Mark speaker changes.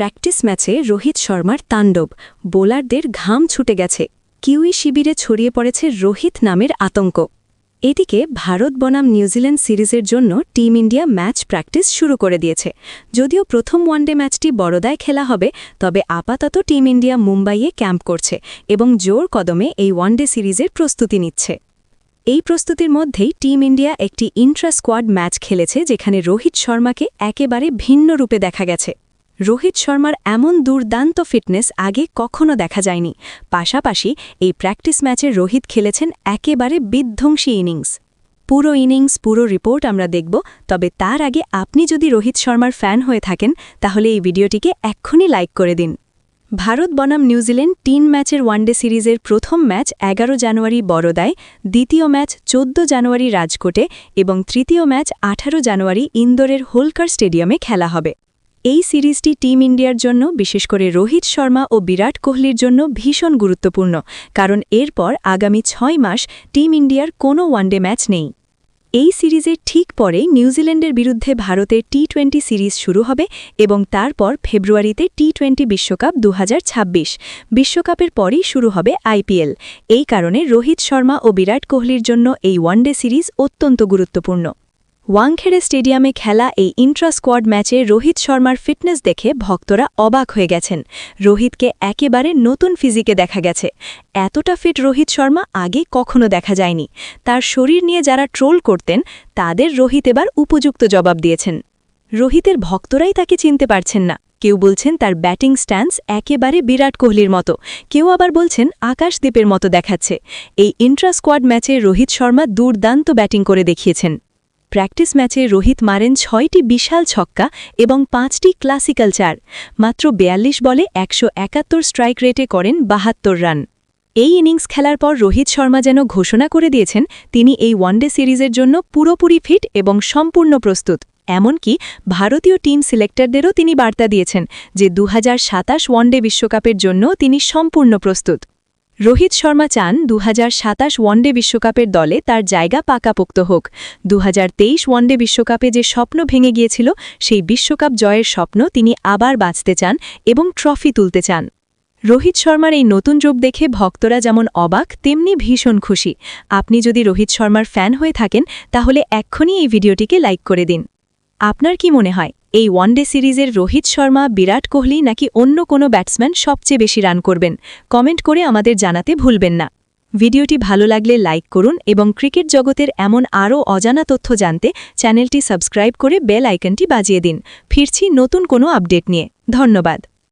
Speaker 1: Practice ম্যাচে রোহিত শর্মার তাণ্ডব, বোলারদের ঘাম ছুটে গেছে। কিউই শিবিরে ছড়িয়ে পড়েছে রোহিত নামের আতঙ্ক। এদিকে ভারত বনাম নিউজিল্যান্ড সিরিজের জন্য টিম ইন্ডিয়া ম্যাচ প্র্যাকটিস শুরু করে দিয়েছে। যদিও প্রথম ওয়ানডে ম্যাচটি বড়দায় খেলা হবে, তবে আপাতত টিম ইন্ডিয়া মুম্বাইয়ে ক্যাম্প করছে এবং জোর কদমে এই ওয়ানডে সিরিজের প্রস্তুতি নিচ্ছে। এই প্রস্তুতির মধ্যেই টিম ইন্ডিয়া একটি ইন্ট্রা স্কোয়াড ম্যাচ খেলেছে, যেখানে রোহিত শর্মাকে একেবারে ভিন্ন রূপে দেখা গেছে। রোহিত শর্মার এমন দুর্দান্ত ফিটনেস আগে কখনো দেখা যায়নি। পাশাপাশি এই প্র্যাকটিস ম্যাচে রোহিত খেলেছেন একেবারে বিধ্বংসী ইনিংস। পুরো ইনিংস, পুরো রিপোর্ট আমরা দেখব, তবে তার আগে আপনি যদি রোহিত শর্মার ফ্যান হয়ে থাকেন তাহলে এই ভিডিওটিকে এক্ষুনি লাইক করে দিন। ভারত বনাম নিউজিল্যান্ড ৩ ম্যাচের ওয়ানডে সিরিজের প্রথম ম্যাচ ১১ জানুয়ারি বড়োদায়, দ্বিতীয় ম্যাচ ১৪ জানুয়ারি রাজকোটে এবং তৃতীয় ম্যাচ ১৮ জানুয়ারি ইন্দোরের হোলকার স্টেডিয়ামে খেলা হবে। এই সিরিজটি টিম ইন্ডিয়ার জন্য, বিশেষ করে রোহিত শর্মা ও বিরাট কোহলির জন্য ভীষণ গুরুত্বপূর্ণ, কারণ এরপর আগামী ৬ মাস টিম ইন্ডিয়ার কোনো ওয়ানডে ম্যাচ নেই। এই সিরিজের ঠিক পরেই নিউজিল্যান্ডের বিরুদ্ধে ভারতের টি-20 সিরিজ শুরু হবে এবং তারপর ফেব্রুয়ারিতে টি-20 বিশ্বকাপ ২০২৬। বিশ্বকাপের পরই শুরু হবে আইপিএল। এই কারণে রোহিত শর্মা ও বিরাট কোহলির জন্য এই ওয়ানডে সিরিজ অত্যন্ত গুরুত্বপূর্ণ। ওয়াংখেড়ে স্টেডিয়ামে খেলা এই ইন্ট্রা স্কোয়াড ম্যাচে রোহিত শর্মার ফিটনেস দেখে ভক্তরা অবাক হয়ে গেছেন। রোহিতকে একেবারে নতুন ফিজিকে দেখা গেছে। এতটা ফিট রোহিত শর্মা আগে কখনো দেখা যায়নি। তার শরীর নিয়ে যারা ট্রোল করতেন, তাদের রোহিত এবার উপযুক্ত জবাব দিয়েছেন। রোহিতের ভক্তরাই তাকে চিনতে পারছেন না। কেউ বলছেন তার ব্যাটিং স্ট্যান্স একেবারে বিরাট কোহলির মতো, কেউ আবার বলছেন আকাশদীপের মতো দেখাচ্ছে। এই ইন্ট্রা স্কোয়াড ম্যাচে রোহিত শর্মা দুর্দান্ত ব্যাটিং করে দেখিয়েছেন। প্র্যাকটিস ম্যাচে রোহিত মারেন ৬টি বিশাল ছক্কা এবং ৫টি ক্লাসিক্যাল চার। মাত্র ৪২ বলে ১৭১ স্ট্রাইক রেটে করেন ৭২ রান। এই ইনিংস খেলার পর রোহিত শর্মা যেন ঘোষণা করে দিয়েছেন তিনি এই ওয়ানডে সিরিজের জন্য পুরোপুরি ফিট এবং সম্পূর্ণ প্রস্তুত। এমনকি ভারতীয় টিম সিলেক্টরদেরও তিনি বার্তা দিয়েছেন যে ২০২৭ ওয়ানডে বিশ্বকাপের জন্য তিনি সম্পূর্ণ প্রস্তুত। রোহিত শর্মা চান ২০২৭ ওয়ানডে বিশ্বকাপের দলে তার জায়গা পাকাপোক্ত হোক। ২০২৩ ওয়ানডে বিশ্বকাপে যে স্বপ্ন ভেঙে গিয়েছিল, সেই বিশ্বকাপ জয়ের স্বপ্ন তিনি আবার বাঁচতে চান এবং ট্রফি তুলতে চান। রোহিত শর্মার এই নতুন রূপ দেখে ভক্তরা যেমন অবাক, তেমনি ভীষণ খুশি। আপনি যদি রোহিত শর্মার ফ্যান হয়ে থাকেন তাহলে এক্ষুনি এই ভিডিওটিকে লাইক করে দিন। আপনার কি মনে হয়, এই ওয়ানডে সিরিজের রোহিত শর্মা, বিরাট কোহলি নাকি অন্য কোনো ব্যাটসম্যান সবচেয়ে বেশি রান করবেন? কমেন্ট করে আমাদের জানাতে ভুলবেন না। ভিডিওটি ভালো লাগলে লাইক করুন এবং ক্রিকেট জগতের এমন আরও অজানা তথ্য জানতে চ্যানেলটি সাবস্ক্রাইব করে বেল আইকনটি বাজিয়ে দিন। ফিরছি নতুন কোনো আপডেট নিয়ে। ধন্যবাদ।